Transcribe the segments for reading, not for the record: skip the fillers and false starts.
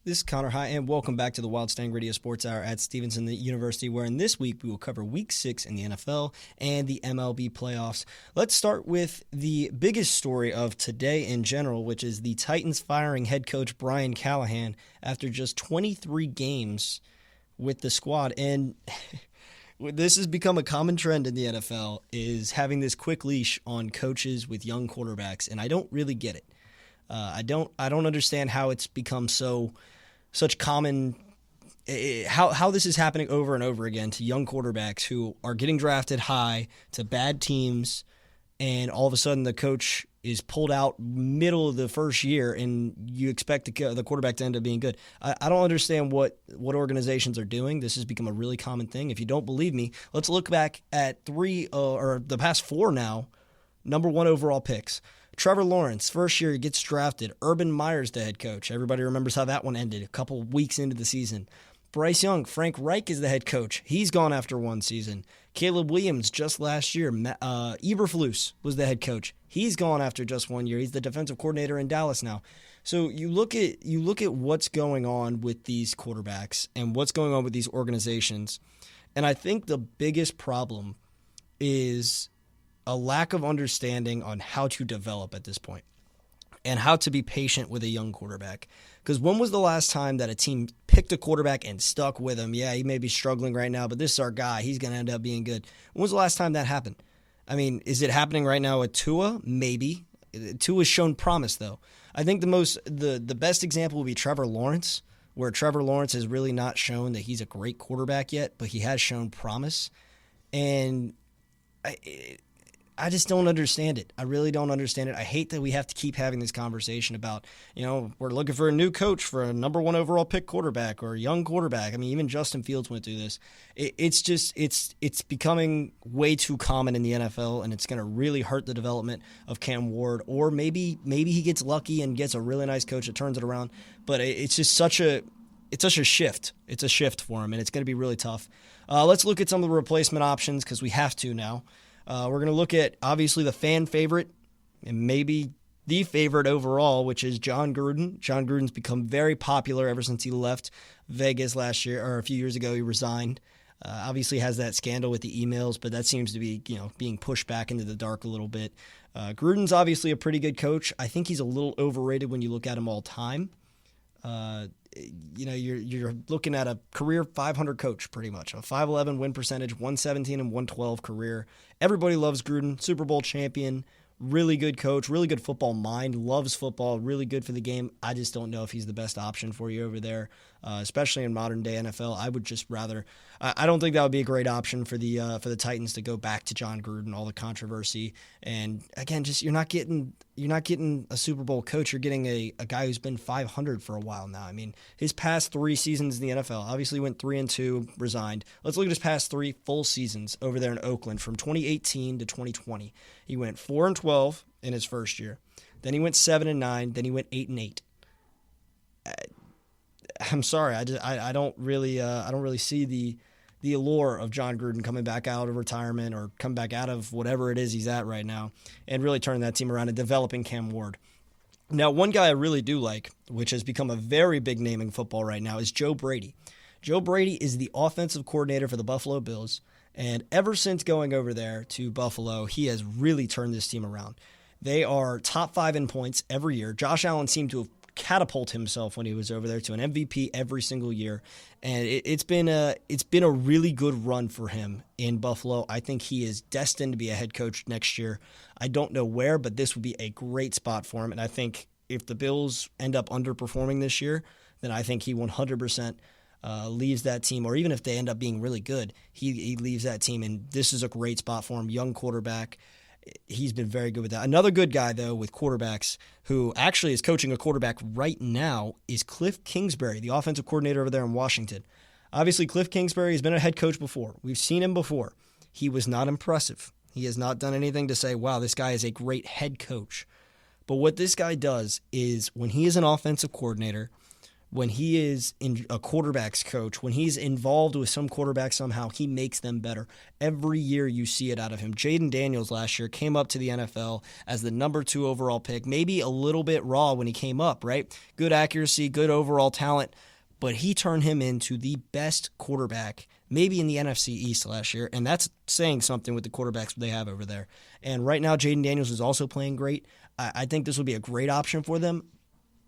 This is Connor. Hi, and welcome back to the Wild Stang Radio Sports Hour at Stevenson University, where in this week we will cover Week 6 in the NFL and the MLB playoffs. Let's start with the biggest story of today in general, which is the Titans firing head coach Brian Callahan after just 23 games with the squad. And this has become a common trend in the NFL, is having this quick leash on coaches with young quarterbacks, and I don't really get it. I don't understand how it's become such common, how this is happening over and over again to young quarterbacks who are getting drafted high to bad teams, and all of a sudden the coach is pulled out middle of the first year and you expect the quarterback to end up being good. I don't understand what organizations are doing. This has become a really common thing. If you don't believe me, let's look back at the past four now, number one overall picks. Trevor Lawrence, first year he gets drafted. Urban Meyer's the head coach. Everybody remembers how that one ended a couple weeks into the season. Bryce Young, Frank Reich is the head coach. He's gone after one season. Caleb Williams just last year. Eberflus was the head coach. He's gone after just 1 year. He's the defensive coordinator in Dallas now. So you look at what's going on with these quarterbacks and what's going on with these organizations, and I think the biggest problem is a lack of understanding on how to develop at this point and how to be patient with a young quarterback. Because when was the last time that a team picked a quarterback and stuck with him? Yeah, he may be struggling right now, but this is our guy. He's going to end up being good. When was the last time that happened? I mean, is it happening right now with Tua? Maybe. Tua's shown promise, though. I think the best example would be Trevor Lawrence, where Trevor Lawrence has really not shown that he's a great quarterback yet, but he has shown promise. And I just don't understand it. I really don't understand it. I hate that we have to keep having this conversation about, we're looking for a new coach for a number one overall pick quarterback or a young quarterback. I mean, even Justin Fields went through this. It's becoming way too common in the NFL, and it's going to really hurt the development of Cam Ward. Or maybe he gets lucky and gets a really nice coach that turns it around. But it's just such a shift. It's a shift for him, and it's going to be really tough. Let's look at some of the replacement options because we have to now. We're going to look at, obviously, the fan favorite and maybe the favorite overall, which is Jon Gruden. Jon Gruden's become very popular ever since he left Vegas last year, or a few years ago he resigned. Obviously has that scandal with the emails, but that seems to be, being pushed back into the dark a little bit. Gruden's obviously a pretty good coach. I think he's a little overrated when you look at him all time. You're looking at a career 500 coach pretty much, a 511 win percentage, 117 and 112 career. Everybody loves Gruden, Super Bowl champion, really good coach, really good football mind, loves football, really good for the game. I just don't know if he's the best option for you over there, especially in modern day NFL. I would just rather. I don't think that would be a great option for the Titans to go back to Jon Gruden, all the controversy, and again, just you're not getting a Super Bowl coach. You're getting a guy who's been 500 for a while now. I mean, his past 3 seasons in the NFL, obviously went 3-2, resigned. Let's look at his past 3 full seasons over there in Oakland from 2018 to 2020. He went 4-12 in his first year. Then he went 7-9. Then he went 8-8. I'm sorry, I don't really see the allure of Jon Gruden coming back out of retirement or come back out of whatever it is he's at right now and really turning that team around and developing Cam Ward. Now, one guy I really do like, which has become a very big name in football right now, is Joe Brady. Joe Brady is the offensive coordinator for the Buffalo Bills, and ever since going over there to Buffalo, he has really turned this team around. They are top 5 in points every year. Josh Allen seemed to have catapult himself when he was over there to an MVP every single year, and it's been a really good run for him in Buffalo. I think he is destined to be a head coach next year. I don't know where, but this would be a great spot for him, and I think if the Bills end up underperforming this year, then I think he 100% leaves that team, or even if they end up being really good, he leaves that team, and this is a great spot for him. Young quarterback. He's been very good with that. Another good guy, though, with quarterbacks, who actually is coaching a quarterback right now, is Cliff Kingsbury, the offensive coordinator over there in Washington. Obviously, Cliff Kingsbury has been a head coach before. We've seen him before. He was not impressive. He has not done anything to say, wow, this guy is a great head coach. But what this guy does is when he is an offensive coordinator, when he is in a quarterback's coach, when he's involved with some quarterback somehow, he makes them better. Every year you see it out of him. Jaden Daniels last year came up to the NFL as the number 2 overall pick, maybe a little bit raw when he came up, right? Good accuracy, good overall talent, but he turned him into the best quarterback maybe in the NFC East last year, and that's saying something with the quarterbacks they have over there. And right now Jaden Daniels is also playing great. I think this would be a great option for them,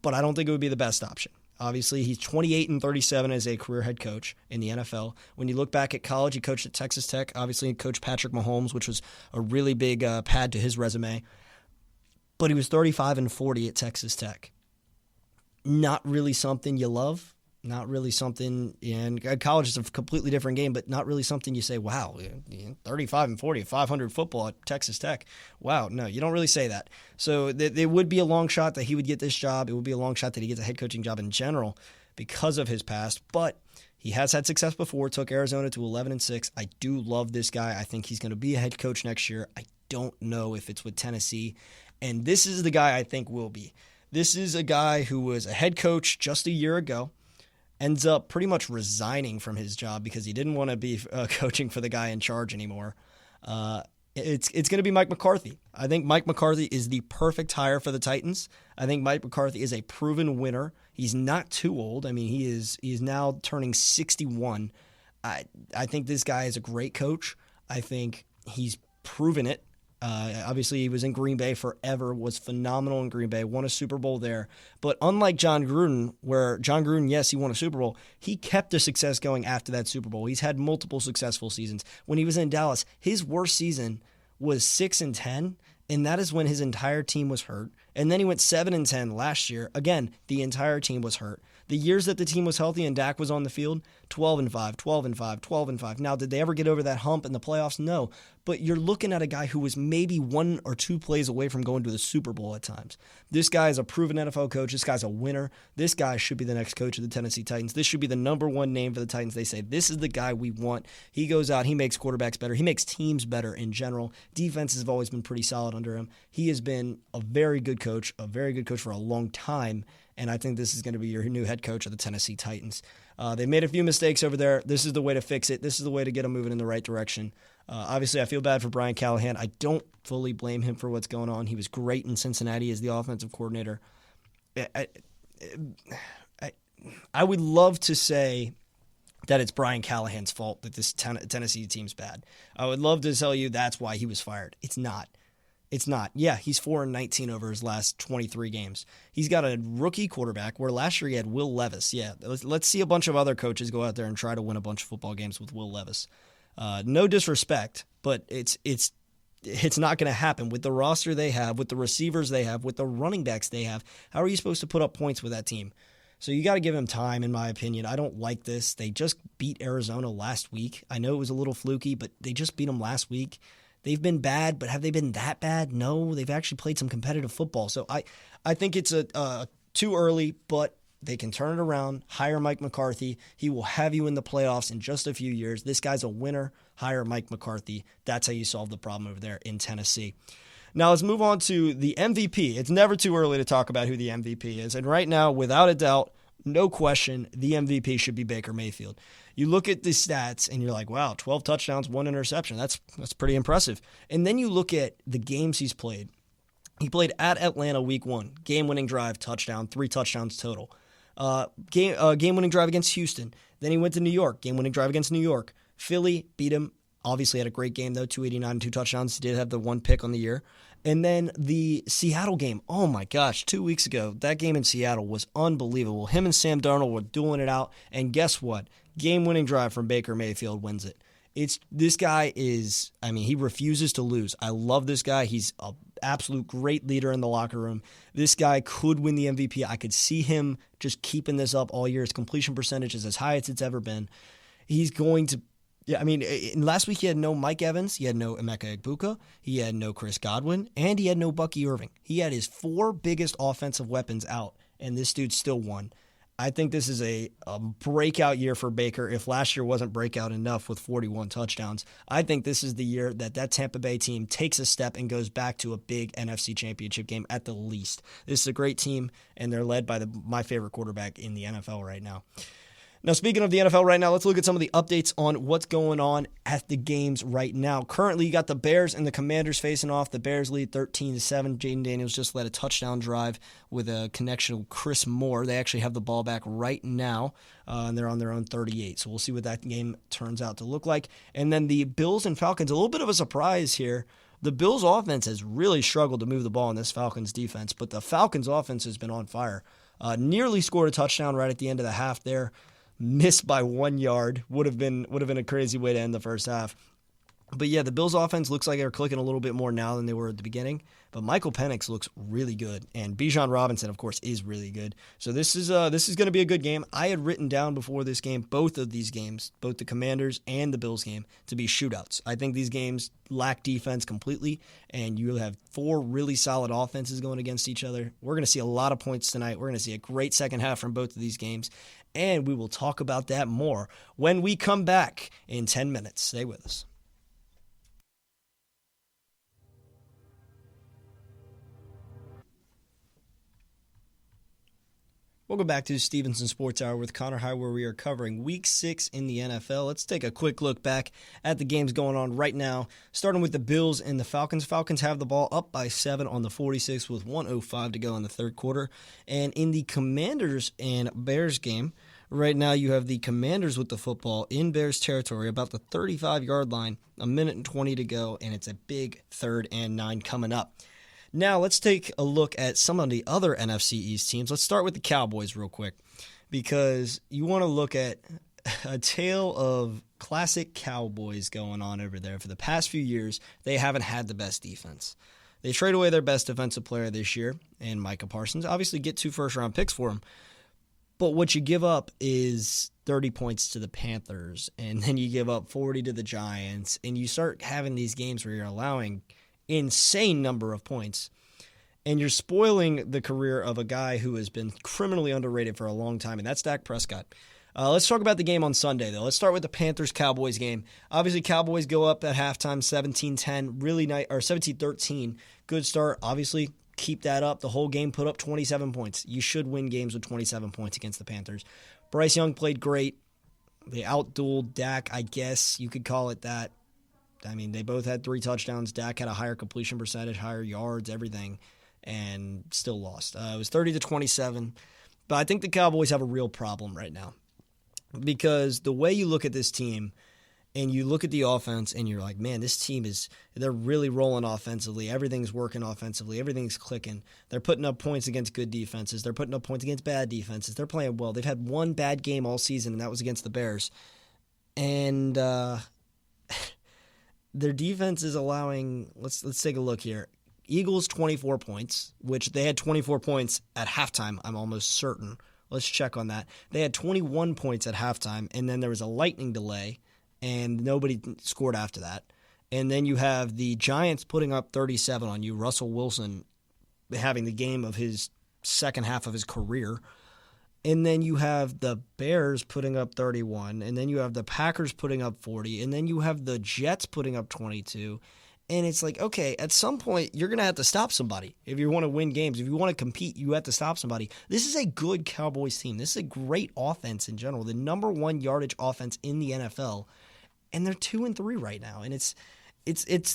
but I don't think it would be the best option. Obviously, he's 28-37 as a career head coach in the NFL. When you look back at college, he coached at Texas Tech. Obviously, he coached Patrick Mahomes, which was a really big pad to his resume. But he was 35-40 at Texas Tech. Not really something you love. Not really something, and college is a completely different game, but not really something you say, wow, 35-40, 500 football at Texas Tech. Wow, no, you don't really say that. So there would be a long shot that he would get this job. It would be a long shot that he gets a head coaching job in general because of his past, but he has had success before, took Arizona to 11-6. I do love this guy. I think he's going to be a head coach next year. I don't know if it's with Tennessee, and this is the guy I think will be. This is a guy who was a head coach just a year ago, ends up pretty much resigning from his job because he didn't want to be coaching for the guy in charge anymore. It's going to be Mike McCarthy. I think Mike McCarthy is the perfect hire for the Titans. I think Mike McCarthy is a proven winner. He's not too old. I mean, he is now turning 61. I think this guy is a great coach. I think he's proven it. Obviously, he was in Green Bay forever, was phenomenal in Green Bay, won a Super Bowl there. But unlike John Gruden, where John Gruden, yes, he won a Super Bowl, he kept the success going after that Super Bowl. He's had multiple successful seasons. When he was in Dallas, his worst season was 6-10, and that is when his entire team was hurt. And then he went 7-10 last year. Again, the entire team was hurt. The years that the team was healthy and Dak was on the field, 12-5, 12-5, 12-5. Now, did they ever get over that hump in the playoffs? No. But you're looking at a guy who was maybe 1 or 2 plays away from going to the Super Bowl at times. This guy is a proven NFL coach. This guy's a winner. This guy should be the next coach of the Tennessee Titans. This should be the number 1 name for the Titans. They say, this is the guy we want. He goes out. He makes quarterbacks better. He makes teams better in general. Defenses have always been pretty solid under him. He has been a very good coach for a long time. And I think this is going to be your new head coach of the Tennessee Titans. They made a few mistakes over there. This is the way to fix it. This is the way to get them moving in the right direction. Obviously, I feel bad for Brian Callahan. I don't fully blame him for what's going on. He was great in Cincinnati as the offensive coordinator. I would love to say that it's Brian Callahan's fault that this Tennessee team's bad. I would love to tell you that's why he was fired. It's not. It's not. Yeah, he's 4-19 over his last 23 games. He's got a rookie quarterback where last year he had Will Levis. Yeah, let's see a bunch of other coaches go out there and try to win a bunch of football games with Will Levis. No disrespect, but it's not going to happen with the roster they have, with the receivers they have, with the running backs they have. How are you supposed to put up points with that team? So you got to give him time, in my opinion. I don't like this. They just beat Arizona last week. I know it was a little fluky, but they just beat them last week. They've been bad, but have they been that bad? No, they've actually played some competitive football. So I think it's too early, but they can turn it around. Hire Mike McCarthy. He will have you in the playoffs in just a few years. This guy's a winner. Hire Mike McCarthy. That's how you solve the problem over there in Tennessee. Now let's move on to the MVP. It's never too early to talk about who the MVP is. And right now, without a doubt, no question, the MVP should be Baker Mayfield. You look at the stats and you're like, wow, 12 touchdowns, 1 interception. That's pretty impressive. And then you look at the games he's played. He played at Atlanta week 1. Game-winning drive, touchdown, 3 touchdowns total. Game-winning drive against Houston. Then he went to New York. Game-winning drive against New York. Philly beat him. Obviously had a great game, though, 289 and 2 touchdowns. He did have the 1 pick on the year. And then the Seattle game, oh my gosh, 2 weeks ago, that game in Seattle was unbelievable. Him and Sam Darnold were dueling it out, and guess what? Game-winning drive from Baker Mayfield wins it. This guy is, he refuses to lose. I love this guy. He's an absolute great leader in the locker room. This guy could win the MVP. I could see him just keeping this up all year. His completion percentage is as high as it's ever been. He's going to last week he had no Mike Evans, he had no Emeka Egbuka, he had no Chris Godwin, and he had no Bucky Irving. He had his 4 biggest offensive weapons out, and this dude still won. I think this is a breakout year for Baker. If last year wasn't breakout enough with 41 touchdowns, I think this is the year that Tampa Bay team takes a step and goes back to a big NFC championship game at the least. This is a great team, and they're led by my favorite quarterback in the NFL right now. Now, speaking of the NFL right now, let's look at some of the updates on what's going on at the games right now. Currently, you got the Bears and the Commanders facing off. The Bears lead 13-7. Jaden Daniels just led a touchdown drive with a connection with Chris Moore. They actually have the ball back right now, and they're on their own 38. So we'll see what that game turns out to look like. And then the Bills and Falcons, a little bit of a surprise here. The Bills' offense has really struggled to move the ball in this Falcons defense, but the Falcons' offense has been on fire. Nearly scored a touchdown right at the end of the half there. Missed by 1 yard. Would have been a crazy way to end the first half. But yeah, the Bills offense looks like they're clicking a little bit more now than they were at the beginning. But Michael Penix looks really good, and Bijan Robinson, of course, is really good. So this is going to be a good game. I had written down before this game both of these games, both the Commanders and the Bills game, to be shootouts. I think these games lack defense completely, and you have four really solid offenses going against each other. We're going to see a lot of points tonight. We're going to see a great second half from both of these games, and we will talk about that more when we come back in 10 minutes. Stay with us. Welcome back to Stevenson Sports Hour with Connor High, where we are covering Week 6 in the NFL. Let's take a quick look back at the games going on right now, starting with the Bills and the Falcons. Falcons have the ball up by 7 on the 46 with 1:05 to go in the third quarter. And in the Commanders and Bears game, right now you have the Commanders with the football in Bears territory, about the 35-yard line, 1:20 to go, and it's a big 3rd and 9 coming up. Now, let's take a look at some of the other NFC East teams. Let's start with the Cowboys real quick, because you want to look at a tale of classic Cowboys going on over there. For the past few years, they haven't had the best defense. They trade away their best defensive player this year, and Micah Parsons. Obviously, get 2 first-round picks for him. But what you give up is 30 points to the Panthers, and then you give up 40 to the Giants, and you start having these games where you're allowing insane number of points, and you're spoiling the career of a guy who has been criminally underrated for a long time, and that's Dak Prescott. Let's talk about the game on Sunday, though. Let's start with the Panthers-Cowboys game. Obviously, Cowboys go up at halftime 17-10, really nice, or 17-13. Good start. Obviously, keep that up. The whole game put up 27 points. You should win games with 27 points against the Panthers. Bryce Young played great. They outdueled Dak, I guess you could call it that. I mean, they both had 3 touchdowns. Dak had a higher completion percentage, higher yards, everything, and still lost. It was 30-27. But I think the Cowboys have a real problem right now, because the way you look at this team and you look at the offense and you're like, man, this team they're really rolling offensively. Everything's working offensively. Everything's clicking. They're putting up points against good defenses. They're putting up points against bad defenses. They're playing well. They've had one bad game all season, and that was against the Bears. And their defense is allowing, let's take a look here. Eagles 24 points, which they had 24 points at halftime, I'm almost certain. Let's check on that. They had 21 points at halftime, and then there was a lightning delay, and nobody scored after that. And then you have the Giants putting up 37 on you, Russell Wilson having the game of his second half of his career. And then you have the Bears putting up 31, and then you have the Packers putting up 40, and then you have the Jets putting up 22. And it's like, okay, at some point, you're going to have to stop somebody. If you want to win games, if you want to compete, you have to stop somebody. This is a good Cowboys team. This is a great offense in general, the number 1 yardage offense in the NFL. And they're 2-3 right now. And it's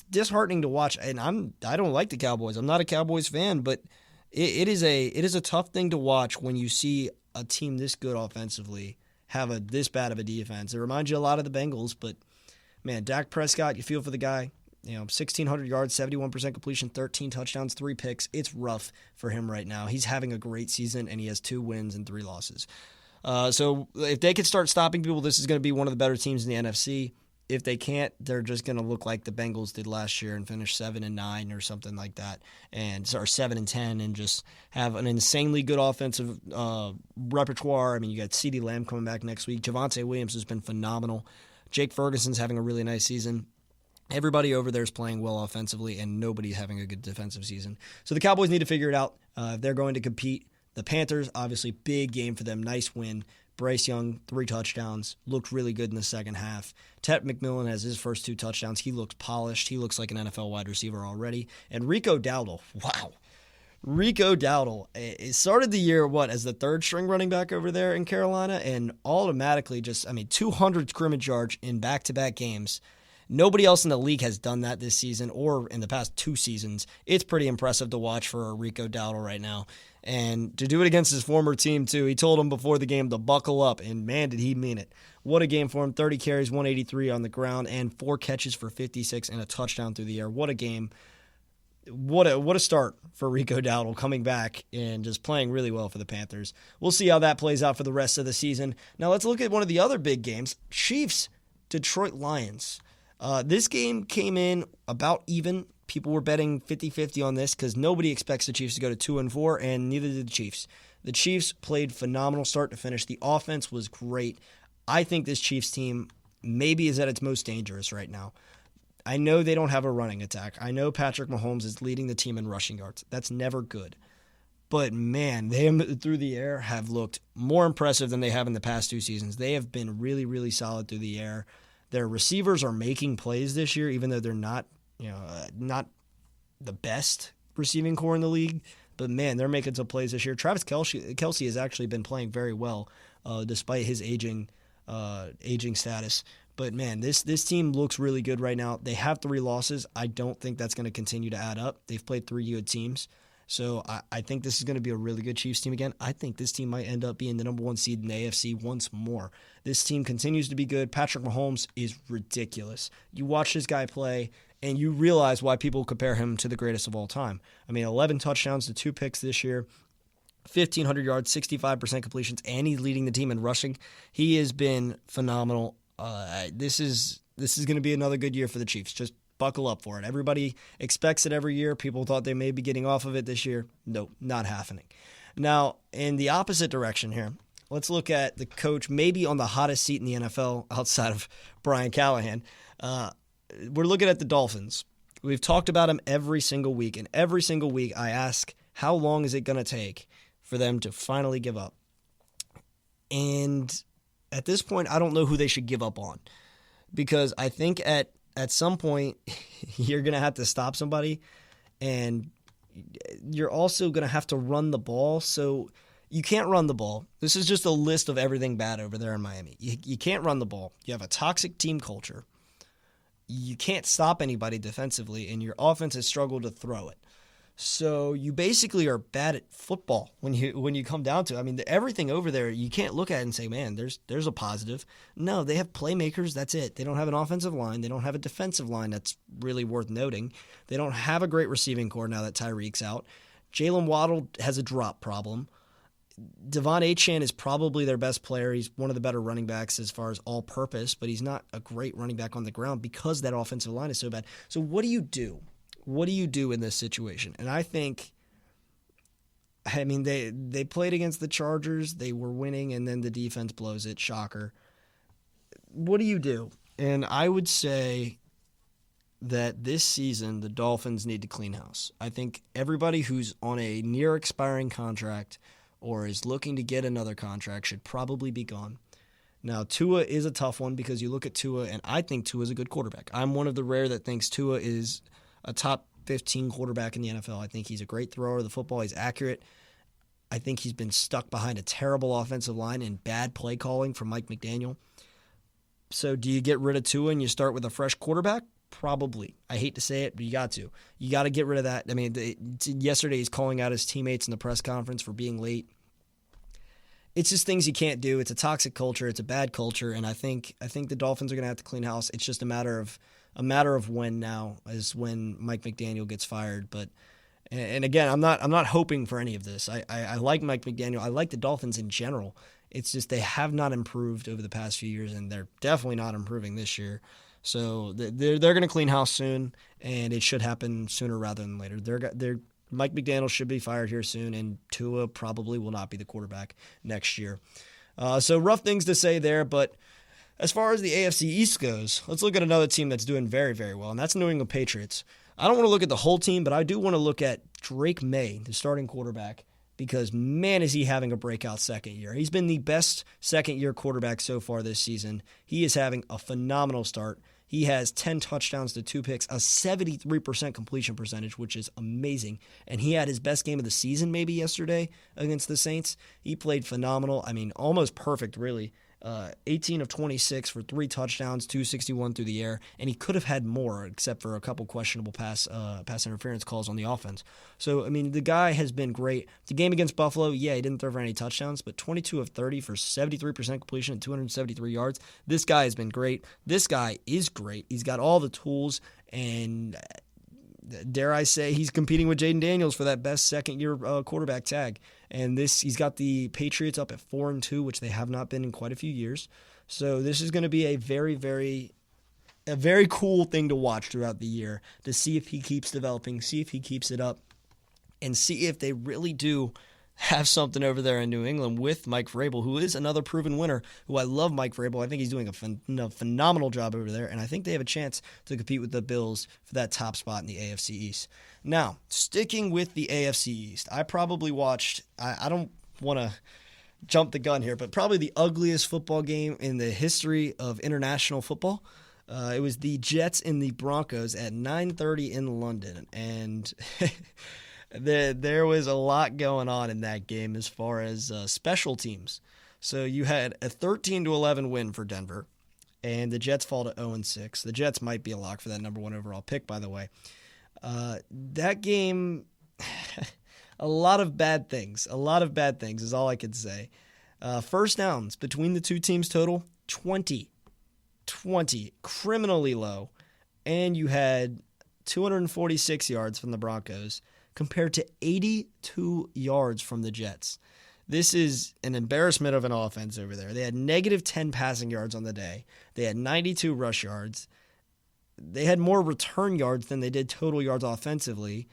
disheartening to watch. And I don't like the Cowboys. I'm not a Cowboys fan, but it is a tough thing to watch when you see a team this good offensively have this bad of a defense. It reminds you a lot of the Bengals, but man, Dak Prescott, you feel for the guy. 1,600 yards, 71% completion, 13 touchdowns, 3 picks. It's rough for him right now. He's having a great season, and he has 2 wins and 3 losses. So if they could start stopping people, this is going to be one of the better teams in the NFC. If they can't, they're just going to look like the Bengals did last year and finish 7-9 or something like that, or 7-10, and just have an insanely good offensive repertoire. I mean, you got CeeDee Lamb coming back next week. Javonte Williams has been phenomenal. Jake Ferguson's having a really nice season. Everybody over there is playing well offensively, and nobody's having a good defensive season. So the Cowboys need to figure it out. If they're going to compete, The Panthers, obviously, big game for them. Nice win. Bryce Young, 3 touchdowns. Looked really good in the second half. Ted McMillan has his first 2 touchdowns. He looks polished. He looks like an NFL wide receiver already. And Rico Dowdle, wow. Rico Dowdle, it started the year, as the 3rd string running back over there in Carolina, and automatically 200 scrimmage yards in back-to-back games. Nobody else in the league has done that this season or in the past 2 seasons. It's pretty impressive to watch for Rico Dowdle right now. And to do it against his former team, too, he told him before the game to buckle up, and man, did he mean it. What a game for him. 30 carries, 183 on the ground, and 4 catches for 56 and a touchdown through the air. What a game. What a start for Rico Dowdle coming back and just playing really well for the Panthers. We'll see how that plays out for the rest of the season. Now let's look at one of the other big games. Chiefs, Detroit Lions. This game came in about even. People were betting 50-50 on this because nobody expects the Chiefs to go to 2-4, and neither did the Chiefs. The Chiefs played phenomenal start to finish. The offense was great. I think this Chiefs team maybe is at its most dangerous right now. I know they don't have a running attack. I know Patrick Mahomes is leading the team in rushing yards. That's never good. But, man, they through the air have looked more impressive than they have in the past 2 seasons. They have been really, really solid through the air. Their receivers are making plays this year, even though they're not the best receiving core in the league. But, man, they're making some plays this year. Travis Kelce has actually been playing very well despite his aging status. But, man, this team looks really good right now. They have 3 losses. I don't think that's going to continue to add up. They've played 3 good teams. So I think this is going to be a really good Chiefs team again. I think this team might end up being the number 1 seed in the AFC once more. This team continues to be good. Patrick Mahomes is ridiculous. You watch this guy play, and you realize why people compare him to the greatest of all time. 11 touchdowns to 2 picks this year. 1,500 yards, 65% completions, and he's leading the team in rushing. He has been phenomenal. This is going to be another good year for the Chiefs. Just buckle up for it. Everybody expects it every year. People thought they may be getting off of it this year. Nope, not happening. Now, in the opposite direction here, let's look at the coach maybe on the hottest seat in the NFL outside of Brian Callahan. We're looking at the Dolphins. We've talked about them every single week, and every single week I ask, how long is it going to take for them to finally give up? And at this point, I don't know who they should give up on, because I think at some point you're going to have to stop somebody, and you're also going to have to run the ball. So you can't run the ball. This is just a list of everything bad over there in Miami. You can't run the ball. You have a toxic team culture. You can't stop anybody defensively, and your offense has struggled to throw it. So you basically are bad at football when you come down to it. Everything over there, you can't look at it and say, man, there's a positive. No, they have playmakers. That's it. They don't have an offensive line. They don't have a defensive line that's really worth noting. They don't have a great receiving core now that Tyreek's out. Jalen Waddle has a drop problem. Devon Achane is probably their best player. He's one of the better running backs as far as all-purpose, but he's not a great running back on the ground because that offensive line is so bad. So what do you do? What do you do in this situation? And I think, they played against the Chargers. They were winning, and then the defense blows it. Shocker. What do you do? And I would say that this season the Dolphins need to clean house. I think everybody who's on a near expiring contract or is looking to get another contract should probably be gone. Now, Tua is a tough one because you look at Tua, and I think Tua is a good quarterback. I'm one of the rare that thinks Tua is a top 15 quarterback in the NFL. I think he's a great thrower of the football. He's accurate. I think he's been stuck behind a terrible offensive line and bad play calling from Mike McDaniel. So do you get rid of Tua and you start with a fresh quarterback? Probably. I hate to say it, but you got to. You got to get rid of that. Yesterday he's calling out his teammates in the press conference for being late. It's just things you can't do. It's a toxic culture. It's a bad culture, and I think the Dolphins are going to have to clean house. It's just a matter of when now is when Mike McDaniel gets fired. But and again, I'm not hoping for any of this. I like Mike McDaniel. I like the Dolphins in general. It's just they have not improved over the past few years, and they're definitely not improving this year. So they're going to clean house soon, and it should happen sooner rather than later. Mike McDaniel should be fired here soon, and Tua probably will not be the quarterback next year. So rough things to say there, but as far as the AFC East goes, let's look at another team that's doing very, very well, and that's the New England Patriots. I don't want to look at the whole team, but I do want to look at Drake May, the starting quarterback. because, man, is he having a breakout second year. He's been the best second-year quarterback so far this season. He is having a phenomenal start. He has 10 touchdowns to 2 picks, a 73% completion percentage, which is amazing. And he had his best game of the season maybe yesterday against the Saints. He played phenomenal. I mean, almost perfect, really. 18 of 26 for 3 touchdowns, 261 through the air, and he could have had more except for a couple questionable pass interference calls on the offense. So, I mean, the guy has been great. The game against Buffalo, yeah, he didn't throw for any touchdowns, but 22 of 30 for 73% completion and 273 yards. This guy has been great. This guy is great. He's got all the tools, and dare I say, he's competing with Jaden Daniels for that best second-year quarterback tag. And he's got the Patriots up at 4-2, which they have not been in quite a few years. So this is going to be a very cool thing to watch throughout the year, to see if he keeps developing, see if he keeps it up, and see if they really do have something over there in New England with Mike Vrabel, who is another proven winner, who I love Mike Vrabel. I think he's doing a phenomenal job over there, and I think they have a chance to compete with the Bills for that top spot in the AFC East. Now, sticking with the AFC East, I probably watched, I don't want to jump the gun here, but probably the ugliest football game in the history of international football. It was the Jets and the Broncos at 9:30 in London, and there was a lot going on in that game as far as special teams. So you had a 13-11 win for Denver, and the Jets fall to 0-6. The Jets might be a lock for that number 1 overall pick, by the way. That game, a lot of bad things is all I could say. First downs between the two teams total, 20, criminally low. And you had 246 yards from the Broncos compared to 82 yards from the Jets. This is an embarrassment of an offense over there. They had negative 10 passing yards on the day. They had 92 rush yards. They had more return yards than they did total yards offensively.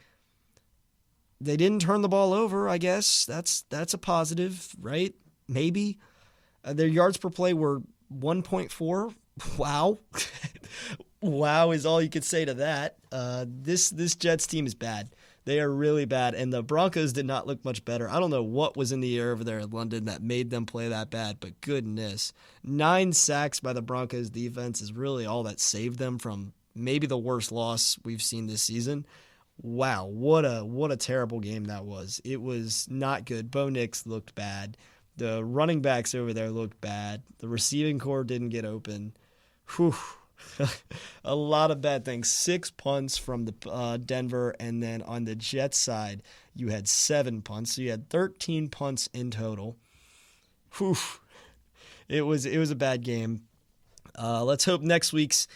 They didn't turn the ball over, I guess. That's a positive, right? Maybe. Their yards per play were 1.4. Wow. Wow is all you could say to that. This Jets team is bad. They are really bad, and the Broncos did not look much better. I don't know what was in the air over there in London that made them play that bad, but goodness. 9 sacks by the Broncos defense is really all that saved them from maybe the worst loss we've seen this season. Wow, what a terrible game that was. It was not good. Bo Nix looked bad. The running backs over there looked bad. The receiving corps didn't get open. Whew. A lot of bad things. 6 punts from the Denver, and then on the Jets side, you had 7 punts. So you had 13 punts in total. Whew. It was a bad game. Let's hope next week's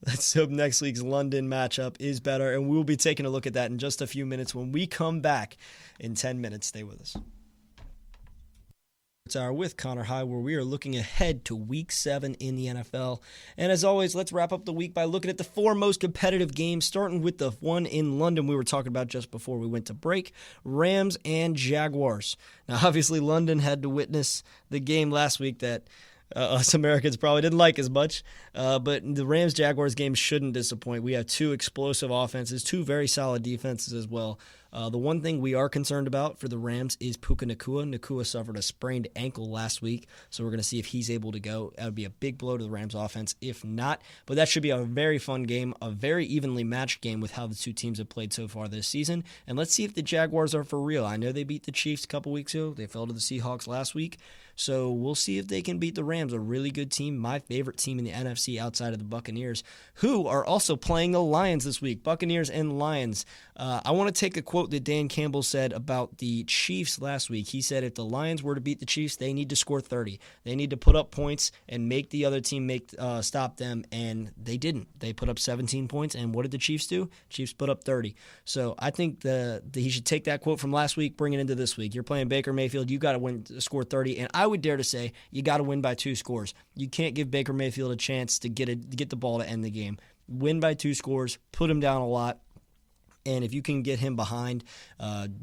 London matchup is better, and we'll be taking a look at that in just a few minutes when we come back in 10 minutes. Stay with us. It's our with Connor High, where we are looking ahead to Week 7 in the NFL. And as always, let's wrap up the week by looking at the 4 most competitive games, starting with the one in London we were talking about just before we went to break, Rams and Jaguars. Now, obviously, London had to witness the game last week that us Americans probably didn't like as much, but the Rams-Jaguars game shouldn't disappoint. We have 2 explosive offenses, 2 very solid defenses as well. The one thing we are concerned about for the Rams is Puka Nacua. Nacua suffered a sprained ankle last week, so we're going to see if he's able to go. That would be a big blow to the Rams offense if not, but that should be a very fun game, a very evenly matched game with how the 2 teams have played so far this season, and let's see if the Jaguars are for real. I know they beat the Chiefs a couple weeks ago. They fell to the Seahawks last week, so we'll see if they can beat the Rams, a really good team, my favorite team in the NFC outside of the Buccaneers, who are also playing the Lions this week. Buccaneers and Lions. I want to take a quote that Dan Campbell said about the Chiefs last week. He said if the Lions were to beat the Chiefs, they need to score 30. They need to put up points and make the other team stop them, and they didn't. They put up 17 points, and what did the Chiefs do? Chiefs put up 30. So I think he should take that quote from last week, bring it into this week. You're playing Baker Mayfield. You got to score 30, and I would dare to say you got to win by 2 scores. You can't give Baker Mayfield a chance to get the ball to end the game. Win by 2 scores, put him down a lot. And if you can get him behind,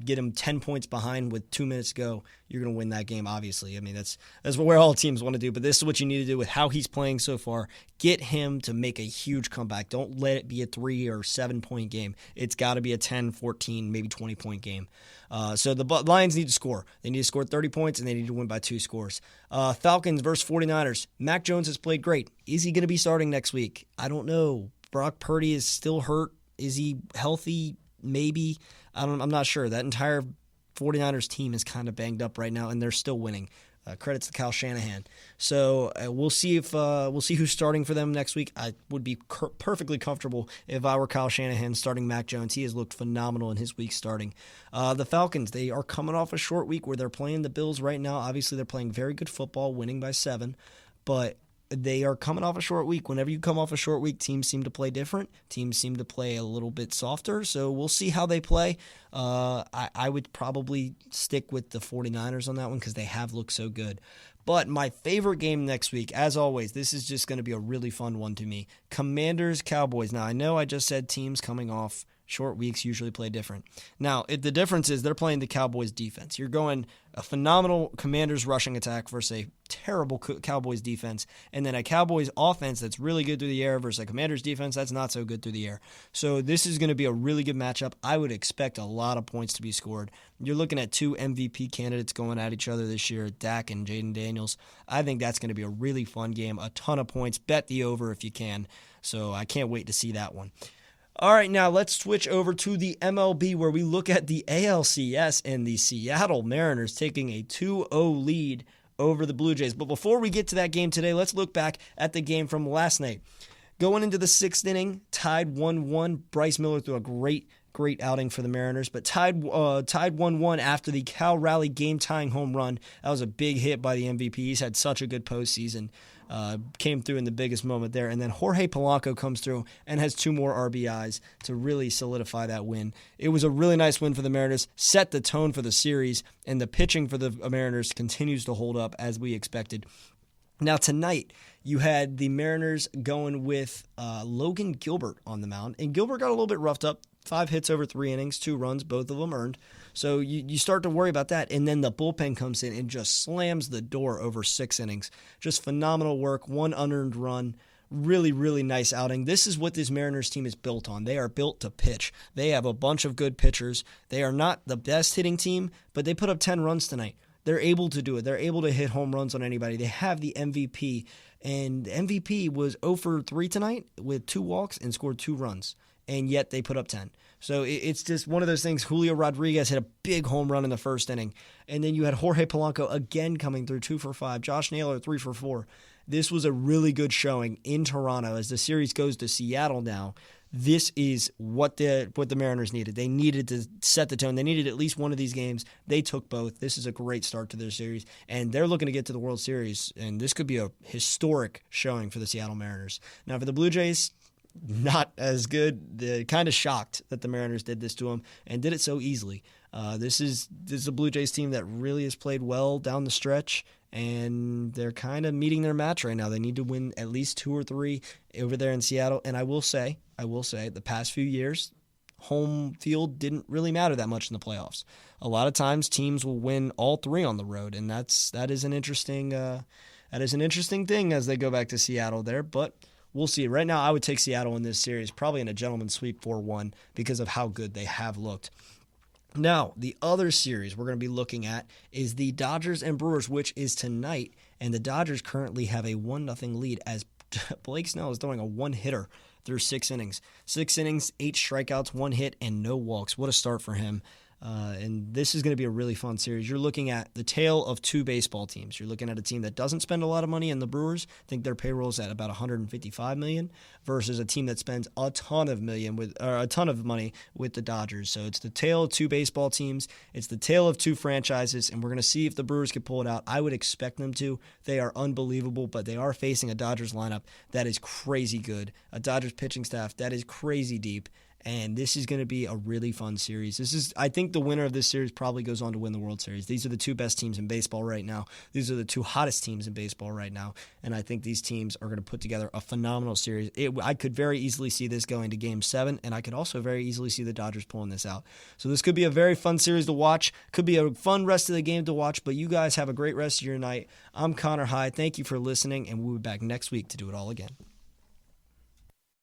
get him 10 points behind with 2 minutes to go, you're going to win that game, obviously. I mean, that's where all teams want to do. But this is what you need to do with how he's playing so far. Get him to make a huge comeback. Don't let it be a 3 or 7 point game. It's got to be a 10, 14, maybe 20 point game. So the Lions need to score. They need to score 30 points, and they need to win by 2 scores. Falcons versus 49ers. Mac Jones has played great. Is he going to be starting next week? I don't know. Brock Purdy is still hurt. Is he healthy? Maybe. I'm not sure. That entire 49ers team is kind of banged up right now, and they're still winning. Credits to Kyle Shanahan. So we'll see who's starting for them next week. I would be perfectly comfortable if I were Kyle Shanahan starting Mac Jones. He has looked phenomenal in his week starting. The Falcons, they are coming off a short week where they're playing the Bills right now. Obviously, they're playing very good football, winning by 7, but they are coming off a short week. Whenever you come off a short week, teams seem to play different. Teams seem to play a little bit softer, so we'll see how they play. I would probably stick with the 49ers on that one because they have looked so good. But my favorite game next week, as always, this is just going to be a really fun one to me. Commanders-Cowboys. Now, I know I just said teams coming off short weeks usually play different. Now, the difference is they're playing the Cowboys defense. You're going a phenomenal Commanders rushing attack versus a terrible Cowboys defense, and then a Cowboys offense that's really good through the air versus a Commanders defense that's not so good through the air. So this is going to be a really good matchup. I would expect a lot of points to be scored. You're looking at 2 MVP candidates going at each other this year, Dak and Jaden Daniels. I think that's going to be a really fun game. A ton of points. Bet the over if you can. So I can't wait to see that one. All right, now let's switch over to the MLB where we look at the ALCS and the Seattle Mariners taking a 2-0 lead over the Blue Jays. But before we get to that game today, let's look back at the game from last night. Going into the 6th inning, tied 1-1. Bryce Miller threw a great outing for the Mariners, but tied 1-1 after the Cal Raleigh game-tying home run. That was a big hit by the MVP. He's had such a good postseason. Came through in the biggest moment there. And then Jorge Polanco comes through and has 2 more RBIs to really solidify that win. It was a really nice win for the Mariners, set the tone for the series, and the pitching for the Mariners continues to hold up as we expected. Now tonight, you had the Mariners going with Logan Gilbert on the mound, and Gilbert got a little bit roughed up. 5 hits over 3 innings, 2 runs, both of them earned. So you start to worry about that, and then the bullpen comes in and just slams the door over 6 innings. Just phenomenal work, 1 unearned run. Really, really nice outing. This is what this Mariners team is built on. They are built to pitch. They have a bunch of good pitchers. They are not the best hitting team, but they put up 10 runs tonight. They're able to do it. They're able to hit home runs on anybody. They have the MVP, and the MVP was 0 for 3 tonight with 2 walks and scored 2 runs. And yet they put up 10. So it's just one of those things. Julio Rodriguez hit a big home run in the 1st inning. And then you had Jorge Polanco again coming through 2 for 5. Josh Naylor 3 for 4. This was a really good showing in Toronto as the series goes to Seattle now. This is what the Mariners needed. They needed to set the tone. They needed at least one of these games. They took both. This is a great start to their series, and they're looking to get to the World Series, and this could be a historic showing for the Seattle Mariners. Now, for the Blue Jays, not as good. They're kind of shocked that the Mariners did this to them and did it so easily. This is a Blue Jays team that really has played well down the stretch, and they're kind of meeting their match right now. They need to win at least 2 or 3 over there in Seattle. And I will say, the past few years, home field didn't really matter that much in the playoffs. A lot of times, teams will win all 3 on the road, and that is an interesting thing as they go back to Seattle there, but. We'll see. Right now, I would take Seattle in this series, probably in a gentleman's sweep 4-1 because of how good they have looked. Now, the other series we're going to be looking at is the Dodgers and Brewers, which is tonight, and the Dodgers currently have a 1-0 lead as Blake Snell is throwing a 1-hitter through 6 innings. 6 innings, 8 strikeouts, 1 hit, and no walks. What a start for him. And this is going to be a really fun series. You're looking at the tale of 2 baseball teams. You're looking at a team that doesn't spend a lot of money in the Brewers. I think their payroll is at about $155 million versus a team that spends a ton of money with the Dodgers. So it's the tale of 2 baseball teams. It's the tale of 2 franchises, and we're going to see if the Brewers can pull it out. I would expect them to. They are unbelievable, but they are facing a Dodgers lineup that is crazy good, a Dodgers pitching staff that is crazy deep. and this is going to be a really fun series. I think the winner of this series probably goes on to win the World Series. These are the two best teams in baseball right now. These are the two hottest teams in baseball right now, and I think these teams are going to put together a phenomenal series. I could very easily see this going to Game 7, and I could also very easily see the Dodgers pulling this out. So this could be a very fun series to watch. Could be a fun rest of the game to watch, but you guys have a great rest of your night. I'm Connor Hyde. Thank you for listening, and we'll be back next week to do it all again.